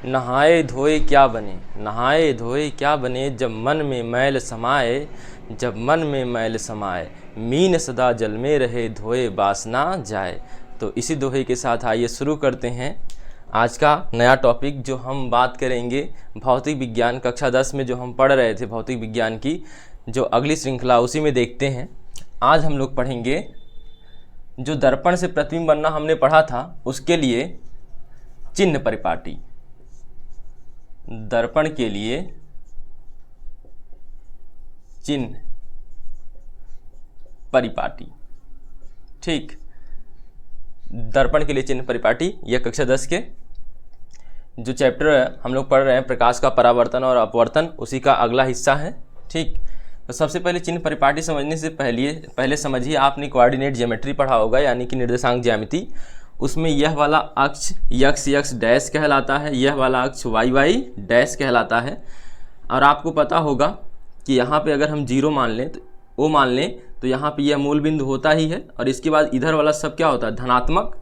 नहाए धोए क्या बने, नहाए धोए क्या बने, जब मन में मैल समाए, जब मन में मैल समाए, मीन सदा जल में रहे, धोए बासना जाए। तो इसी दोहे के साथ आइए शुरू करते हैं आज का नया टॉपिक, जो हम बात करेंगे भौतिक विज्ञान कक्षा 10 में जो हम पढ़ रहे थे भौतिक विज्ञान की जो अगली श्रृंखला, उसी में देखते हैं। आज हम लोग पढ़ेंगे जो दर्पण से प्रतिबिंब बनना हमने पढ़ा था, उसके लिए चिन्ह परिपाटी। दर्पण के लिए चिन्ह परिपाटी, ठीक। दर्पण के लिए चिन्ह परिपाटी, यह कक्षा 10 के जो चैप्टर हम लोग पढ़ रहे हैं प्रकाश का परावर्तन और अपवर्तन, उसी का अगला हिस्सा है, ठीक। तो सबसे पहले चिन्ह परिपाटी समझने से पहले समझिए, आपने कोऑर्डिनेट ज्योमेट्री पढ़ा होगा, यानी कि निर्देशांक ज्यामिति। उसमें यह वाला अक्ष यक्स यक्स डैश कहलाता है, यह वाला अक्ष वाई वाई डैश कहलाता है। और आपको पता होगा कि यहाँ पे अगर हम जीरो मान लें तो यहाँ पे यह मूल बिंदु होता ही है। और इसके बाद इधर वाला सब क्या होता है, धनात्मक।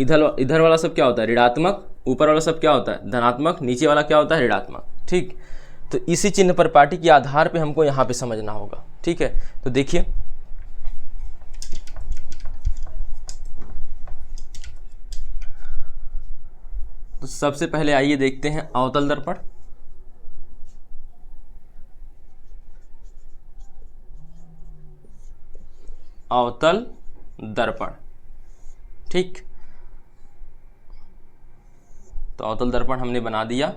इधर वाला सब क्या होता है, ऋणात्मक। ऊपर वाला सब क्या होता है, धनात्मक। नीचे वाला क्या होता है, ऋणात्मक, ठीक। तो इसी चिन्ह परिपाटी के आधार पे हमको यहाँ पे समझना होगा, ठीक है। तो देखिए, तो सबसे पहले आइए देखते हैं अवतल दर्पण। अवतल दर्पण, ठीक। तो अवतल दर्पण हमने बना दिया।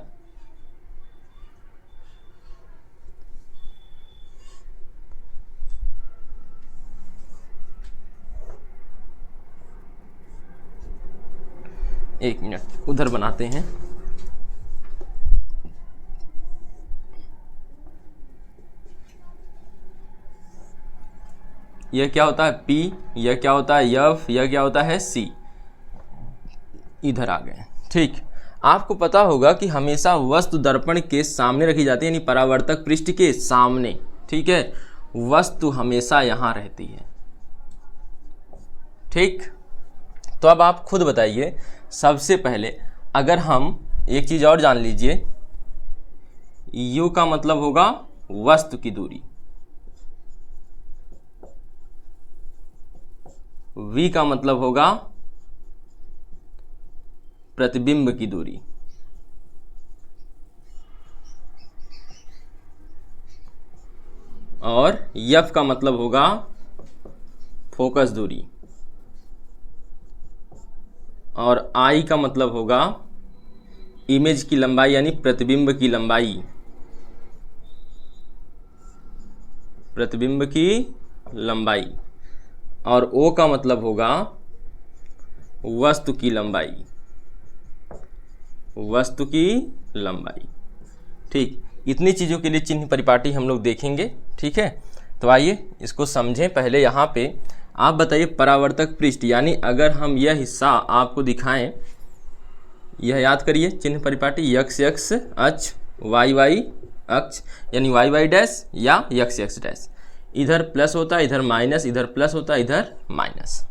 एक मिनट, उधर बनाते हैं। यह क्या होता है P, यह क्या होता है F, यह क्या होता है C। इधर आ गए, ठीक। आपको पता होगा कि हमेशा वस्तु दर्पण के सामने रखी जाती है, यानी परावर्तक पृष्ठ के सामने, ठीक है। वस्तु हमेशा यहां रहती है, ठीक। तो अब आप खुद बताइए, सबसे पहले अगर हम एक चीज और जान लीजिए, U का मतलब होगा वस्तु की दूरी, V का मतलब होगा प्रतिबिंब की दूरी, और F का मतलब होगा फोकस दूरी, और I का मतलब होगा इमेज की लंबाई, यानी प्रतिबिंब की लंबाई, प्रतिबिंब की लंबाई। और O का मतलब होगा वस्तु की लंबाई, वस्तु की लंबाई, ठीक। इतनी चीज़ों के लिए चिन्ह परिपाटी हम लोग देखेंगे, ठीक है। तो आइए इसको समझें। पहले यहाँ पे आप बताइए, परावर्तक पृष्ठ, यानी अगर हम यह हिस्सा आपको दिखाएं, यह याद करिए चिन्ह परिपाटी, यक्स यक्स अक्ष, वाई वाई अक्ष, यानी वाई वाई डैश या यक्स यक्स डैश। इधर प्लस होता है, इधर माइनस, इधर प्लस होता है, इधर माइनस।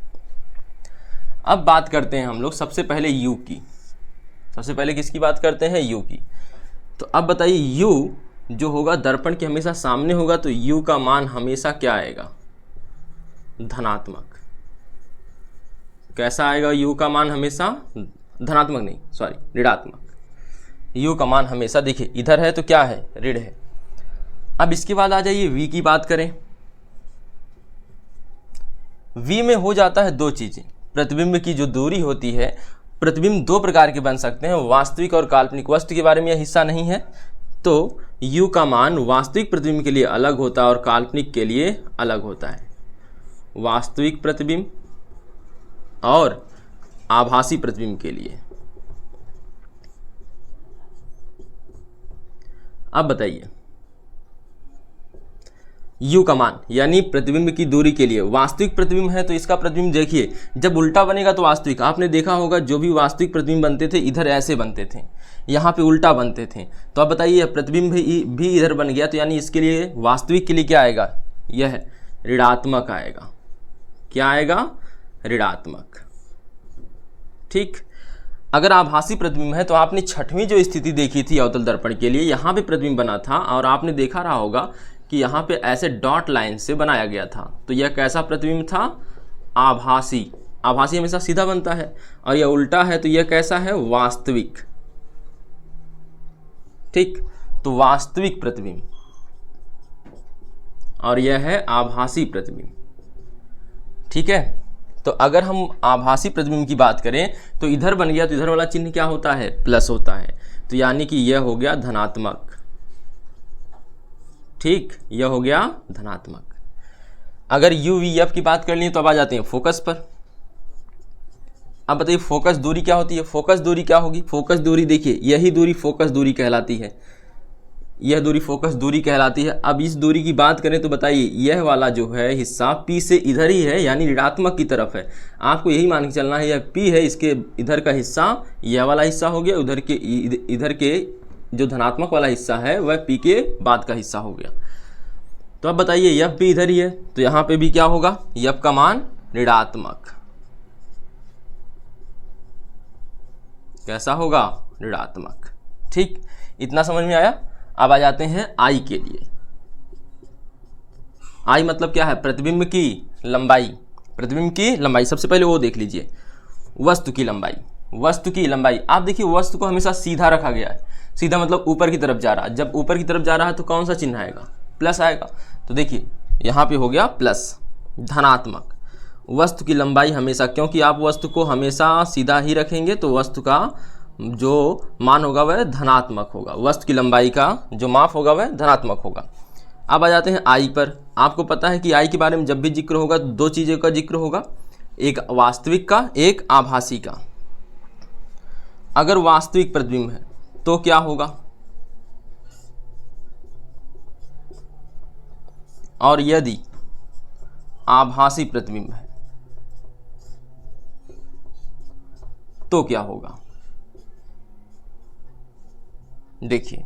अब बात करते हैं हम लोग सबसे पहले यू की। सबसे पहले किसकी बात करते हैं, यू की। तो अब बताइए, यू जो होगा दर्पण के हमेशा सामने होगा, तो यू का मान हमेशा क्या आएगा, धनात्मक। कैसा आएगा यू का मान, हमेशा धनात्मक, नहीं सॉरी ऋणात्मक। यू का मान हमेशा, देखिए इधर है तो क्या है, ऋण है। अब इसके बाद आ जाइए वी की बात करें। वी में हो जाता है दो चीजें, प्रतिबिंब की जो दूरी होती है, प्रतिबिंब दो प्रकार के बन सकते हैं, वास्तविक और काल्पनिक। वस्तु के बारे में यह हिस्सा नहीं है, तो यू का मान वास्तविक प्रतिबिंब के लिए अलग होता है और काल्पनिक के लिए अलग होता है। वास्तविक प्रतिबिंब और आभासी प्रतिबिंब के लिए। अब बताइए, यू का मान यानी प्रतिबिंब की दूरी के लिए, वास्तविक प्रतिबिंब है तो इसका प्रतिबिंब देखिए, जब उल्टा बनेगा तो वास्तविक। आपने देखा होगा जो भी वास्तविक प्रतिबिंब बनते थे इधर ऐसे बनते थे, यहाँ पे उल्टा बनते थे। तो अब बताइए प्रतिबिंब भी इधर बन गया, तो यानी इसके लिए वास्तविक के लिए क्या आएगा, यह ऋणात्मक आएगा। क्या आएगा, ऋणात्मक। ठीक। अगर आभासी प्रतिबिंब है तो आपने छठवीं जो स्थिति देखी थी अवतल दर्पण के लिए, यहाँ पे प्रतिबिंब बना था और आपने देखा रहा होगा कि यहाँ पे ऐसे डॉट लाइन से बनाया गया था। तो यह कैसा प्रतिबिंब था? आभासी। आभासी हमेशा सीधा बनता है, और यह उल्टा है तो यह कैसा है? वास्तविक। ठीक, तो वास्तविक प्रतिबिंब और यह है आभासी प्रतिबिंब। ठीक है, तो अगर हम आभासी प्रतिबिंब की बात करें तो इधर बन गया, तो इधर वाला चिन्ह क्या होता है? प्लस होता है। तो यानी कि यह हो गया धनात्मक। ठीक, यह हो गया धनात्मक। अगर यू वी एफ की बात कर ली तो अब आ जाते हैं फोकस पर। अब बताइए फोकस दूरी क्या होती है? फोकस दूरी क्या होगी? फोकस दूरी देखिए, यही दूरी फोकस दूरी कहलाती है। यह दूरी फोकस दूरी कहलाती है। अब इस दूरी की बात करें तो बताइए, यह वाला जो है हिस्सा P से इधर ही है, यानी ऋणात्मक की तरफ है। आपको यही मान के चलना है, यह P है, इसके इधर का हिस्सा यह वाला हिस्सा हो गया, इधर के जो धनात्मक वाला हिस्सा है वह P के बाद का हिस्सा हो गया। तो अब बताइए यह P इधर ही है, तो यहाँ पे भी क्या होगा? यह का मान ऋणात्मक। कैसा होगा? ऋणात्मक। ठीक, इतना समझ में आया। अब आ जाते हैं आई के लिए। आई मतलब क्या है? प्रतिबिंब की लंबाई। प्रतिबिंब की लंबाई सबसे पहले वो देख लीजिए, वस्तु की लंबाई। वस्तु की लंबाई, आप देखिए वस्तु को हमेशा सीधा रखा गया है। सीधा मतलब ऊपर की तरफ जा रहा है। जब ऊपर की तरफ जा रहा है तो कौन सा चिन्ह आएगा? प्लस आएगा। तो देखिए यहाँ पे हो गया प्लस, धनात्मक। वस्तु की लंबाई हमेशा, क्योंकि आप वस्तु को हमेशा सीधा ही रखेंगे तो वस्तु का जो मान होगा वह धनात्मक होगा। वस्तु की लंबाई का जो माप होगा वह धनात्मक होगा। अब आ जाते हैं आई पर। आपको पता है कि आई के बारे में जब भी जिक्र होगा तो दो चीज़ों का जिक्र होगा, एक वास्तविक का, एक आभासी का। अगर वास्तविक प्रतिबिंब है तो क्या होगा, और यदि आभासी प्रतिबिंब है तो क्या होगा? देखिए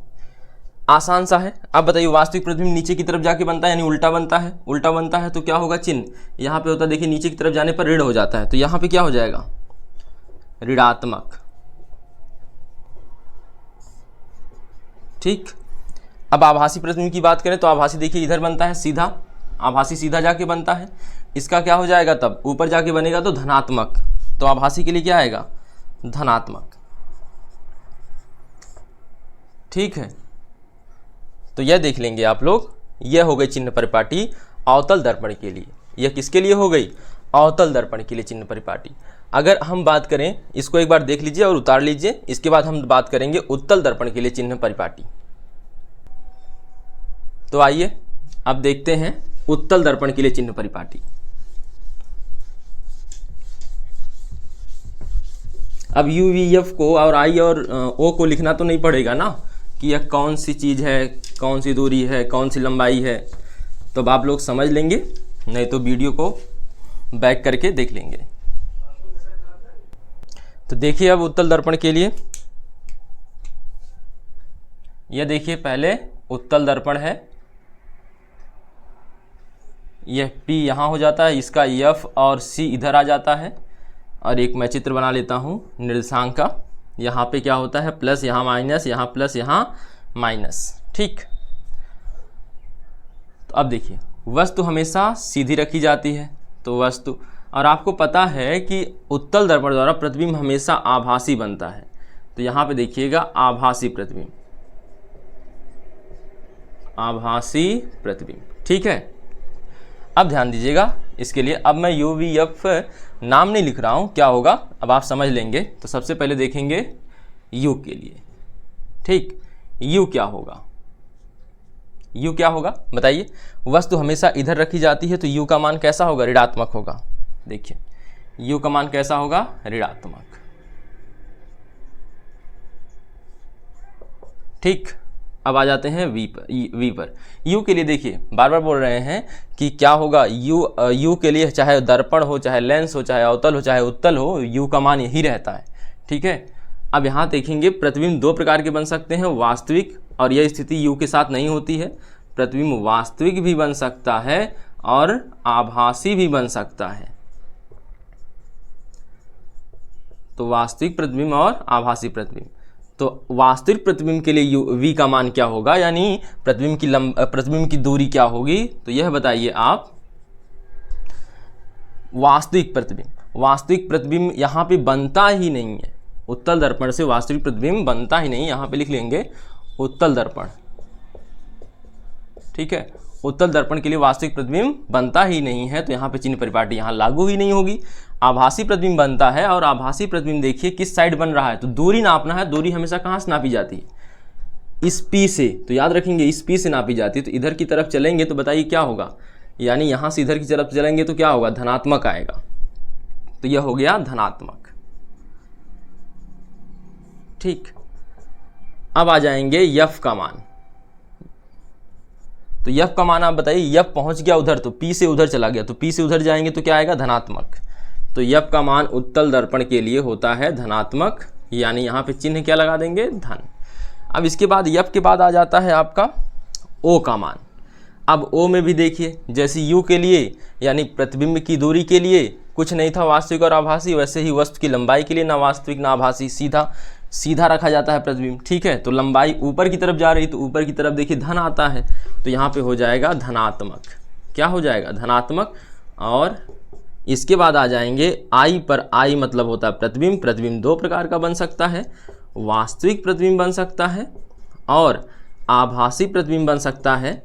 आसान सा है। अब बताइए वास्तविक प्रतिबिंब नीचे की तरफ जाके बनता है, यानी उल्टा बनता है। उल्टा बनता है तो क्या होगा? चिन्ह यहाँ पे होता है, देखिए नीचे की तरफ जाने पर ऋण हो जाता है, तो यहाँ पे क्या हो जाएगा? ऋणात्मक। ठीक, अब आभासी प्रतिबिंब की बात करें तो आभासी देखिए इधर बनता है सीधा, आभासी सीधा जाके बनता है। इसका क्या हो जाएगा? तब ऊपर जाके बनेगा तो धनात्मक। तो आभासी के लिए क्या आएगा? धनात्मक। ठीक है, तो यह देख लेंगे आप लोग। यह हो गई चिन्ह परिपाटी अवतल दर्पण के लिए। यह किसके लिए हो गई? अवतल दर्पण के लिए चिन्ह परिपाटी। अगर हम बात करें, इसको एक बार देख लीजिए और उतार लीजिए, इसके बाद हम बात करेंगे उत्तल दर्पण के लिए चिन्ह परिपाटी। तो आइए अब देखते हैं उत्तल दर्पण के लिए चिन्ह परिपाटी। अब यू वी एफ को और आई और ओ को लिखना तो नहीं पड़ेगा ना, कि यह कौन सी चीज़ है, कौन सी दूरी है, कौन सी लंबाई है। तो अब आप लोग समझ लेंगे, नहीं तो वीडियो को बैक करके देख लेंगे। तो देखिए अब उत्तल दर्पण के लिए, यह देखिए पहले उत्तल दर्पण है, यह P यहाँ हो जाता है, इसका F और C इधर आ जाता है। और एक मैं चित्र बना लेता हूँ निर्देशांक का। यहाँ पे क्या होता है? प्लस, यहाँ माइनस, यहाँ प्लस, यहाँ माइनस। ठीक, तो अब देखिए वस्तु हमेशा सीधी रखी जाती है, तो वस्तु, और आपको पता है कि उत्तल दर्पण द्वारा प्रतिबिंब हमेशा आभासी बनता है। तो यहाँ पे देखिएगा आभासी प्रतिबिंब, आभासी प्रतिबिंब। ठीक है, अब ध्यान दीजिएगा इसके लिए। अब मैं यू वी एफ नाम नहीं लिख रहा हूँ, क्या होगा अब आप समझ लेंगे। तो सबसे पहले देखेंगे यू के लिए। ठीक, यू क्या होगा? यू क्या होगा बताइए? वस्तु हमेशा इधर रखी जाती है तो यू का मान कैसा होगा? ऋणात्मक होगा। देखिए यू का मान कैसा होगा? ऋणात्मक। ठीक, अब आ जाते हैं वी पर। यू के लिए देखिए बार बार बोल रहे हैं कि क्या होगा? यू के लिए चाहे दर्पण हो, चाहे लेंस हो, चाहे अवतल हो, चाहे उत्तल हो, यू का मान यही रहता है। ठीक है, अब यहाँ देखेंगे प्रतिबिंब दो प्रकार के बन सकते हैं, वास्तविक, और यह स्थिति यू के साथ नहीं होती है। प्रतिबिंब वास्तविक भी बन सकता है और आभासी भी बन सकता है। तो वास्तविक प्रतिबिंब और आभासी प्रतिबिंब। तो वास्तविक प्रतिबिंब के लिए v का मान क्या होगा, यानी प्रतिबिंब की दूरी क्या होगी, तो यह बताइए आप। वास्तविक प्रतिबिंब यहाँ पे बनता ही नहीं है, उत्तल दर्पण से वास्तविक प्रतिबिंब बनता ही नहीं। यहाँ पे लिख लेंगे उत्तल दर्पण, ठीक है। उत्तल दर्पण के लिए वास्तविक प्रतिबिंब बनता ही नहीं है, तो यहाँ पे चिन्ह परिपाटी यहाँ लागू ही नहीं होगी। आभासी प्रतिबिंब बनता है, और आभासी प्रतिबिंब देखिए किस साइड बन रहा है, तो दूरी नापना है। दूरी हमेशा कहाँ से नापी जाती है, इस P से, तो याद रखेंगे इस P से नापी जाती है। तो इधर की तरफ चलेंगे तो बताइए क्या होगा, यानी यहाँ से इधर की तरफ चलेंगे तो क्या होगा, धनात्मक आएगा। तो यह हो गया धनात्मक, ठीक। अब आ जाएंगे यफ का मान। तो यफ का मान आप बताइए, यफ पहुंच गया उधर तो P से उधर चला गया, तो P से उधर जाएंगे तो क्या आएगा, धनात्मक। तो यफ का मान उत्तल दर्पण के लिए होता है धनात्मक, यानी यहाँ पे चिन्ह क्या लगा देंगे, धन। अब इसके बाद यफ के बाद आ जाता है आपका O का मान। अब O में भी देखिए, जैसे U के लिए यानी प्रतिबिंब की दूरी के लिए कुछ नहीं था वास्तविक और आभासी, वैसे ही वस्तु की लंबाई के लिए ना वास्तविक ना आभासी, सीधा रखा जाता है प्रतिबिंब, ठीक है। तो लंबाई ऊपर की तरफ जा रही, तो ऊपर की तरफ देखिए धन आता है, तो यहाँ पे हो जाएगा धनात्मक। क्या हो जाएगा, धनात्मक। और इसके बाद आ जाएंगे I पर। I मतलब होता है प्रतिबिंब। प्रतिबिंब दो प्रकार का बन सकता है, वास्तविक प्रतिबिंब बन सकता है और आभासी प्रतिबिंब बन सकता है।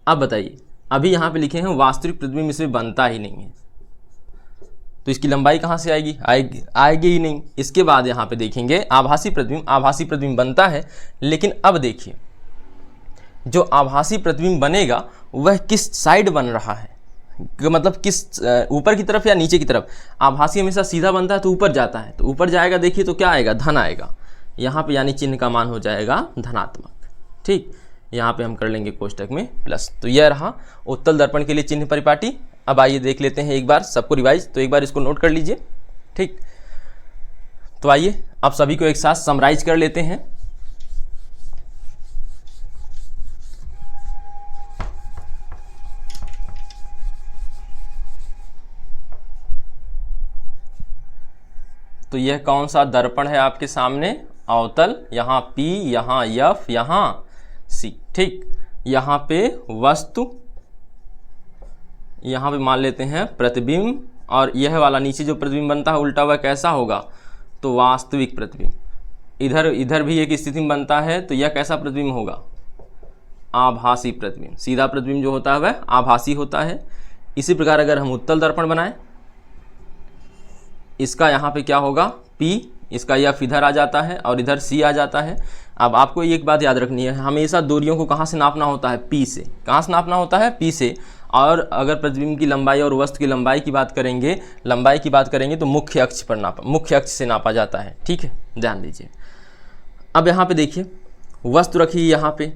अब बताइए, अभी यहाँ पे लिखे हैं वास्तविक प्रतिबिंब इसमें बनता ही नहीं है, तो इसकी लंबाई कहाँ से आएगी, आएगी ही नहीं। इसके बाद यहाँ पे देखेंगे आभासी प्रतिबिंब। आभासी प्रतिबिंब बनता है, लेकिन अब देखिए जो आभासी प्रतिबिंब बनेगा वह किस साइड बन रहा है, मतलब किस, ऊपर की तरफ या नीचे की तरफ। आभासी हमेशा सीधा बनता है तो ऊपर जाता है, तो ऊपर जाएगा, देखिए तो क्या आएगा, धन आएगा यहाँ पे, यानी चिन्ह का मान हो जाएगा धनात्मक, ठीक। यहाँ पे हम कर लेंगे कोष्टक में प्लस। तो यह रहा उत्तल दर्पण के लिए चिन्ह परिपाटी। अब आइए देख लेते हैं एक बार सबको रिवाइज, तो एक बार इसको नोट कर लीजिए, ठीक। तो आइए अब सभी को एक साथ समराइज कर लेते हैं। तो यह कौन सा दर्पण है आपके सामने, अवतल। यहाँ P, यहाँ F, यहाँ C, ठीक। यहाँ पे वस्तु, यहाँ पे मान लेते हैं प्रतिबिंब, और यह वाला नीचे जो प्रतिबिंब बनता है उल्टा हुआ कैसा होगा, तो वास्तविक प्रतिबिंब। इधर भी एक स्थिति में बनता है, तो यह कैसा प्रतिबिंब होगा, आभासी प्रतिबिंब। सीधा प्रतिबिंब जो होता है वह आभासी होता है। इसी प्रकार अगर हम उत्तल दर्पण बनाएं, इसका यहाँ पे क्या होगा, P, इसका F इधर आ जाता है और इधर C आ जाता है। अब आपको एक बात याद रखनी है, हमेशा दूरियों को कहाँ से नापना होता है, P से। कहाँ से नापना होता है, P से। और अगर प्रतिबिंब की लंबाई और वस्तु की लंबाई की बात करेंगे तो मुख्य अक्ष से नापा जाता है, ठीक है, ध्यान दीजिए। अब यहाँ पे देखिए वस्तु रखी यहाँ पे।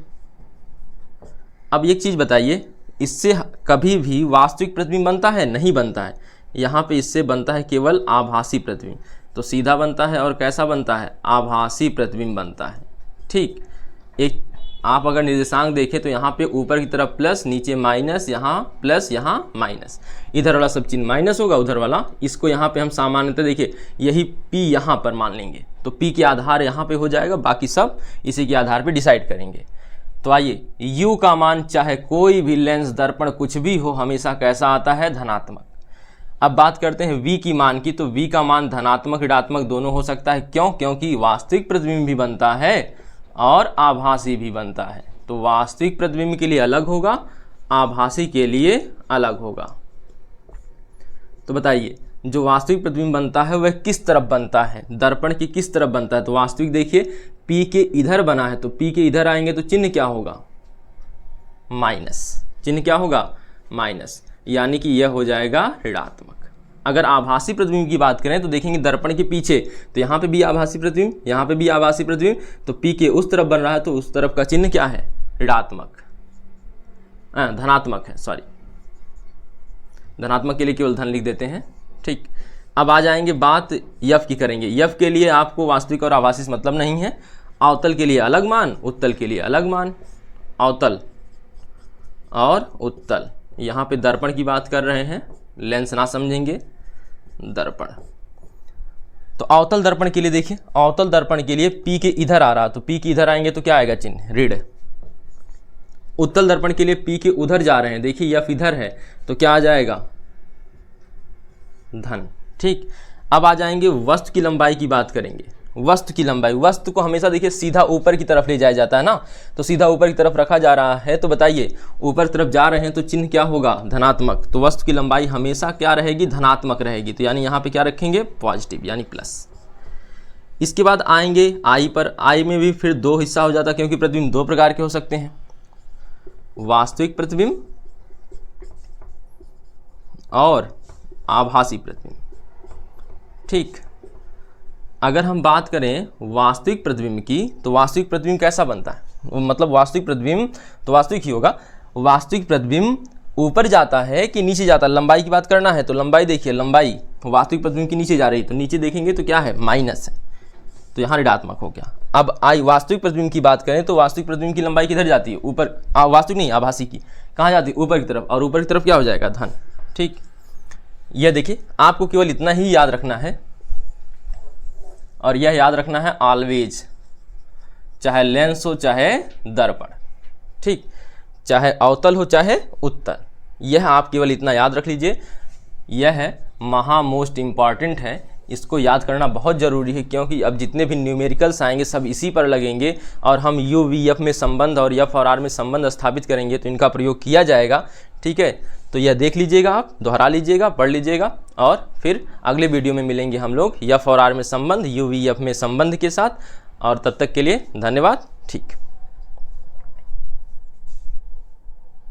अब एक चीज़ बताइए, इससे कभी भी वास्तविक प्रतिबिंब बनता है, नहीं बनता है। यहाँ पे इससे बनता है केवल आभासी प्रतिबिंब। तो सीधा बनता है और कैसा बनता है, आभासी प्रतिबिंब बनता है, ठीक। एक आप अगर निर्देशांक देखें तो यहाँ पे ऊपर की तरफ प्लस, नीचे माइनस, यहाँ प्लस, यहाँ माइनस। इधर वाला सब चिन्ह माइनस होगा, उधर वाला, इसको यहाँ पे हम सामान्यतः देखिए यही P यहाँ पर मान लेंगे, तो P के आधार यहाँ पे हो जाएगा, बाकी सब इसी के आधार पे डिसाइड करेंगे। तो आइए U का मान, चाहे कोई भी लेंस दर्पण कुछ भी हो, हमेशा कैसा आता है, धनात्मक। अब बात करते हैं V की मान की, तो V का मान धनात्मक ऋणात्मक दोनों हो सकता है। क्यों, क्योंकि वास्तविक प्रतिबिंब भी बनता है और आभासी भी बनता है। तो वास्तविक प्रतिबिंब के लिए अलग होगा, आभासी के लिए अलग होगा। तो बताइए जो वास्तविक प्रतिबिंब बनता है वह किस तरफ बनता है, दर्पण की किस तरफ बनता है। तो वास्तविक देखिए P के इधर बना है, तो P के इधर आएंगे तो चिन्ह क्या होगा, माइनस। चिन्ह क्या होगा, माइनस, यानी कि यह हो जाएगा ऋणात्मक। अगर आभासी प्रतिबिंब की बात करें तो देखेंगे दर्पण के पीछे, तो यहाँ पे भी आभासी प्रतिबिंब, यहाँ पे भी आभासी प्रतिबिंब, तो P के उस तरफ बन रहा है, तो उस तरफ का चिन्ह क्या है, ऋणात्मक, धनात्मक है, सॉरी, धनात्मक के लिए केवल धन लिख देते हैं, ठीक। अब आ जाएंगे बात यफ की करेंगे। यफ के लिए आपको वास्तविक और आभासी से मतलब नहीं है। अवतल के लिए अलग मान, उत्तल के लिए अलग मान। अवतल और उत्तल, यहाँ पे दर्पण की बात कर रहे हैं, लेंस ना समझेंगे, दर्पण। तो अवतल दर्पण के लिए देखिए, अवतल दर्पण के लिए P के इधर आ रहा, तो P के इधर आएंगे तो क्या आएगा चिन्ह ऋण। उत्तल दर्पण के लिए P के उधर जा रहे हैं, देखिए F इधर है तो क्या आ जाएगा धन। ठीक, अब आ जाएंगे वस्तु की लंबाई की बात करेंगे। वस्तु की लंबाई, वस्तु को हमेशा देखिए सीधा ऊपर की तरफ ले जाया जाता है ना, तो सीधा ऊपर की तरफ रखा जा रहा है, तो बताइए ऊपर की तरफ जा रहे हैं तो चिन्ह क्या होगा धनात्मक। तो वस्तु की लंबाई हमेशा क्या रहेगी धनात्मक रहेगी, तो यानी यहाँ पे क्या रखेंगे पॉजिटिव यानी प्लस। इसके बाद आएंगे आई पर। आई में भी फिर दो हिस्सा हो जाता क्योंकि प्रतिबिंब दो प्रकार के हो सकते हैं, वास्तविक प्रतिबिंब और आभासी प्रतिबिंब। ठीक, अगर हम बात करें वास्तविक प्रतिबिंब की तो वास्तविक प्रतिबिंब कैसा बनता है, मतलब वास्तविक प्रतिबिंब तो वास्तविक ही होगा। वास्तविक प्रतिबिंब ऊपर जाता है कि नीचे जाता है, लंबाई की बात करना है तो लंबाई देखिए, लंबाई वास्तविक प्रतिबिंब की नीचे जा रही, तो नीचे देखेंगे तो क्या है माइनस है, तो यहाँ ऋणात्मक हो गया। अब आई वास्तविक प्रतिबिंब की बात करें तो वास्तविक प्रतिबिंब की लंबाई किधर जाती है ऊपर, वास्तविक नहीं आभासी की कहाँ जाती है ऊपर की तरफ, और ऊपर की तरफ क्या हो जाएगा धन। ठीक, यह देखिए आपको केवल इतना ही याद रखना है, और यह याद रखना है ऑलवेज, चाहे लेंस हो चाहे दर्पण, ठीक, चाहे अवतल हो चाहे उत्तल, यह आप केवल इतना याद रख लीजिए। यह है महा मोस्ट इम्पॉर्टेंट है, इसको याद करना बहुत ज़रूरी है क्योंकि अब जितने भी न्यूमेरिकल्स आएंगे सब इसी पर लगेंगे और हम यू वी एफ में संबंध और एफ और आर में संबंध स्थापित करेंगे तो इनका प्रयोग किया जाएगा। ठीक है, तो यह देख लीजिएगा, आप दोहरा लीजिएगा, पढ़ लीजिएगा, और फिर अगले वीडियो में मिलेंगे हम लोग एफ और आर में संबंध, यू वी एफ में संबंध के साथ। और तब तक के लिए धन्यवाद। ठीक।